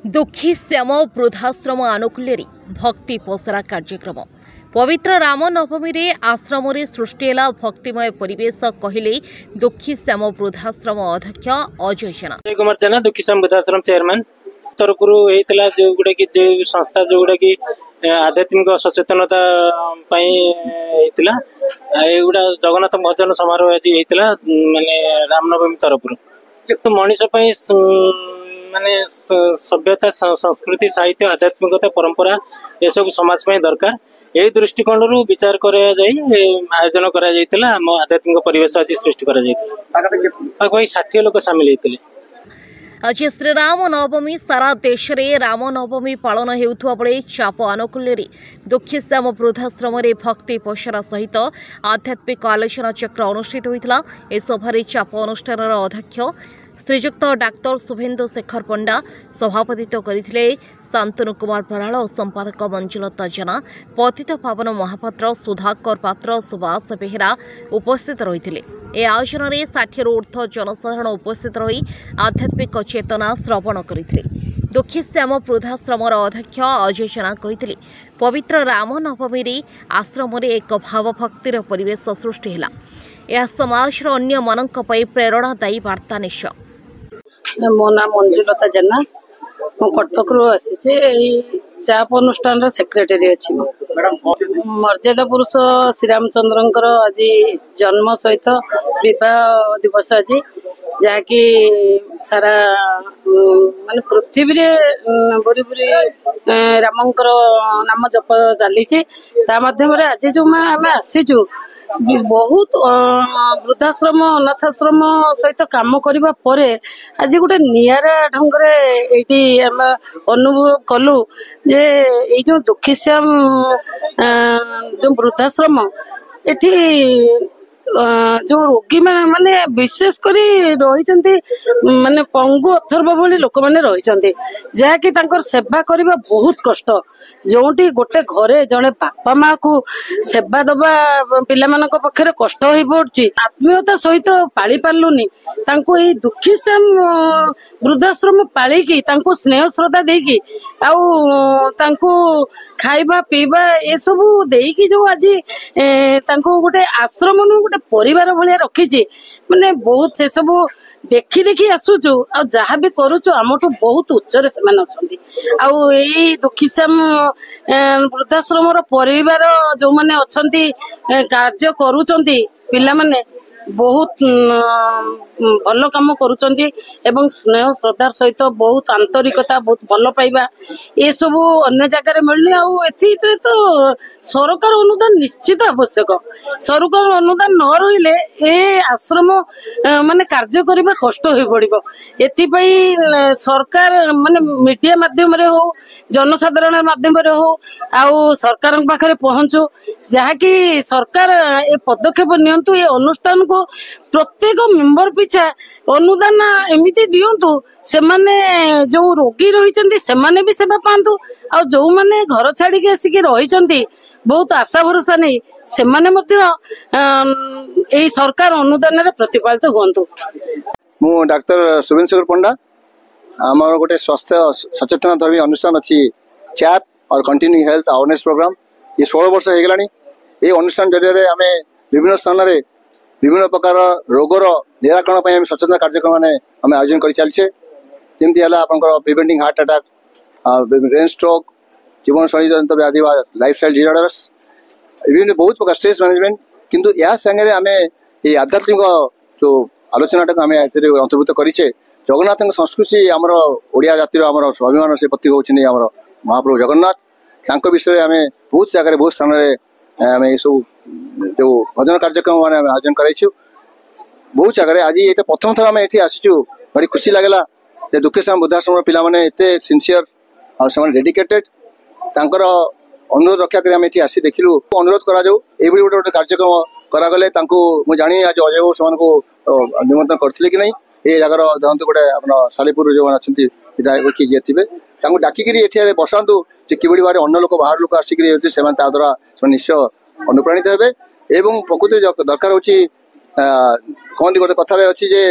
दुखी श्याम वृद्धाश्रम आनुकूल्य भक्ति पसरा कार्यक्रम पवित्र रामनवमी रे आश्रम रे सृष्टि भक्तिमय परिवेश कहले दुखी श्याम वृद्धाश्रम अध्यक्ष अजय जेना कुमार जेना दुखी श्याम वृद्धाश्रम चेयरमैन तरफ जो गुड़ा की जो संस्था जो गुड़ा की आध्यात्मिक सचेतनता गुड़ा जगन्नाथ भजन समारोह आज माने रामनवमी तरफ तो मनीष माने सभ्यता संस्कृति साहित्य आध्यात्मिकता परंपरा ये सब समाज में दरकार यही दृष्टिकोण रु विचार आयोजन कर आध्यात्मिक परिवेश आज सृष्टि कर 60 लोक सामिल होते। आज श्रीराम नवमी सारा देश में राम नवमी पालन होता बेले चाप आनुकूल्य दुखी श्याम वृद्धाश्रम भक्ति पसरा सहित आध्यात्मिक आलोचना चक्र अनुष्ठित होता। ए सभारे चाप अनुष्ठान अध्यक्ष श्रीजुक्त डाक्टर शुभेन्दु शेखर पंडा सभापतित्व करथिले। शांतनु कुमार बराल और संपादक मंजुलता जेना पतित पावन महापात्र सुधाकर पात्र सुभाष बेहेरा उपस्थित रही। ए आयोजन में 60 रु ऊर्ध्व जनसाधारण उपस्थित रही आध्यात्मिक चेतना श्रवण करथिले। दुखी श्याम वृद्धाश्रम अध्यक्ष अजय जेना कहिथिले पवित्र राम नवमी रे आश्रम रे एक भावभक्तिर परिवेश सृष्टि हैला। यह समाज रो अन्य मानक पई प्रेरणादायी वार्ता निश्चय। मो नाम मंजुलता जेना मो कटक रु आसी चाप अनुष्ठान सेक्रेटरी अच्छी मर्यादा पुरुष श्री रामचंद्र आज जन्म सहित विवाह दिवस आज जहाँकि सारा माने पृथ्वी बुरी बुरी रामंकर नाम जप चली मध्यम आज जो आम आसीचु बहुत वृद्धाश्रम अनाथाश्रम सहित काम करबा परे आज गोटे नियारा ढंगरे एठी हम अनुभव कलु जे ए जो दुखी श्याम जो वृद्धाश्रम एठी जो रोगी माने विशेष करी रही माने पंगु अथर्व भली लोक माने रही जहाँकि तांकर सेवा करबा बहुत कष्ट जोटी गोटे घरे जड़े बापा माँ को सेवा दबा पिला मानक पक्षरे कष्ट हो पड़ुची आत्मीयता सहित पाली पार्लुनी तांको ए दुखी श्याम वृद्धाश्रम पालिकी तांको स्नेह श्रद्धा देकी आउ तांको खाइबा पीबा ये सब देकी जो आज तांको गोटे आश्रम गोटे परिवार भलिया रखी माने बहुत से सब देखी देखी आसुचु आ जहाँ भी करुचु आमठू बहुत उच्चरे से आउ यही दुखी श्याम वृद्धाश्रम परिवार जो माने अच्छी कार्य करुचंती पिला माने बहुत भल काम करुचंती एवं स्नेह श्रद्धार सहित बहुत आंतरिकता बहुत भल पाइबा ये सब अन्य जगह मिलनी आउ एथि तो सरकार अनुदान निश्चित आवश्यक। सरकार अनुदान न रहिले ए आश्रम माने कार्य करबा कष्ट हो पड़िबो। एथिपई सरकार माने मीडिया माध्यम रे हो जनसाधारण माध्यम रे हो आउ सरकार पाखरे पहुंचू जहाँकि सरकार ए पदक्षेप नियंतु ए अनुष्ठान को प्रत्येक मेंबर पिछा अनुदान एमिति दियंतु से माने जो रोगी रही से माने भी सेवा पांतु आ जो माने घर छाड़ी के आसिक रही बहुत आशा भरोसा नहीं से माने मध्य एई सरकार अनुदान रे प्रतिपालित हुंतु। मु डॉक्टर शुभेन्दु शेखर पंडा आमर गोटे स्वास्थ्य सचेतना धर्मी अनुष्ठान अच्छी चैप और कंटिन्यू हेल्थ अवेयरनेस प्रोग्राम ये 16 वर्ष हो गलानी। ये अनुष्ठान जरिए आम विभिन्न स्थान में विभिन्न प्रकार रोगर निराकरण सचेतना कार्यक्रम आम आयोजन कर चलचे जमी है preventing heart attack brain stroke जीवन शैली जनित व्याधि लाइफस्टाइल डिसऑर्डर्स विभिन्न बहुत प्रकार स्ट्रेस मैनेजमेंट किंतु या संगे आम ये आध्यात्मिक जो आलोचनाटा आम अंतर्भुक्त करें जगन्नाथ संस्कृति आमर ओडिया जातिर आमर स्वाभिमान से प्रतीक होती आमर महाप्रभु जगन्नाथ विषय आम बहुत जगह बहुत स्थान में आम ये सब जो भजन कार्यक्रम आयोजन कर बहुत जगह आज ये प्रथम थर आम ये आसीचु भारी खुशी लगेगा दुखी श्याम वृद्धाश्रम पिला माने एते सिंसियर और से डेडिकेटेड तांकर अनुरोध रक्षा कर ये आसी देखिलु अनुरोध करा जाऊ ए गोटे गोटे कार्यक्रम करागले मु जानी आज अजय बाबू से निमंत्रण करथिले कि नहीं ये जगार देखते गोटे अपन सालीपुर जो अच्छा विधायक किए थे डाकिक ये बसातु किभली भाव अन्न लोक बाहर लोक आसिक द्वारा निश्चय अनुप्राणित हे एवं प्रकृति दरकार हो कहती गोटे कथार अच्छी जे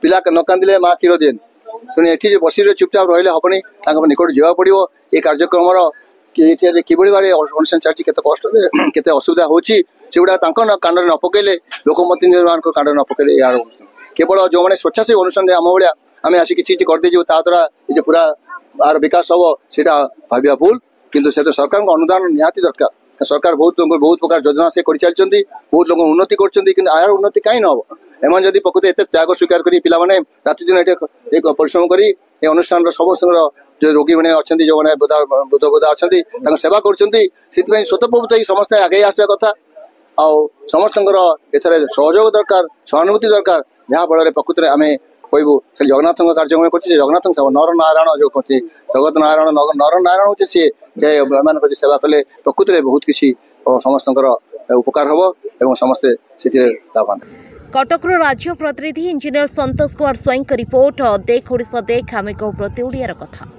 पिला न कांदिले माँ क्षीर दिए तेणु ये बस चुपचाप रही हेनी निकट जावा पड़ो ये कार्यक्रम किभली भाव अनुष्ठान चलती केते कष्ट केते असुविधा होची सेगुड़ा कांड न पकड़े लोक कांड न पकड़े यार केवल जो मैंने स्वेच्छासेवी अनुष्ठान आम भाया आम आसिक किसी करदेजु द्वारा ये पूरा आर विकास हम से भाविया भूल किंतु से सरकार अनुदान निहाती दरकार सरकार बहुत प्रकार योजना से कर चलती बहुत लोग उन्नति कर आर उन्नति कहीं न हम एम जब प्रकृति एत त्याग स्वीकार कर पाने राति दिन एक परिश्रम कर अनुष्ठान समस्त जो रोगी मैंने अच्छा जो मैंने बुद्ध बुद्धा अच्छा सेवा कर स्वतःप्रभुत समस्ते आगे आसा कथा आ समस्त सहयोग दरकार सहानुभूति दरकार जहाँ फल प्रकृति आम कहबू खाली जगन्नाथ कार्यक्रम कर जगन्नाथ नर नारायण जो करते जगत नारायण नर नारायण हूँ सी प्रति सेवा कले प्रकृति बहुत किसी समस्त उपकार हम और समस्ते से लाभान। कटक राज्य प्रतिनिधि इंजीनियर संतोष कुमार स्वाईं रिपोर्ट देख ओडिशा देख आमे को प्रति ओडियार कथा।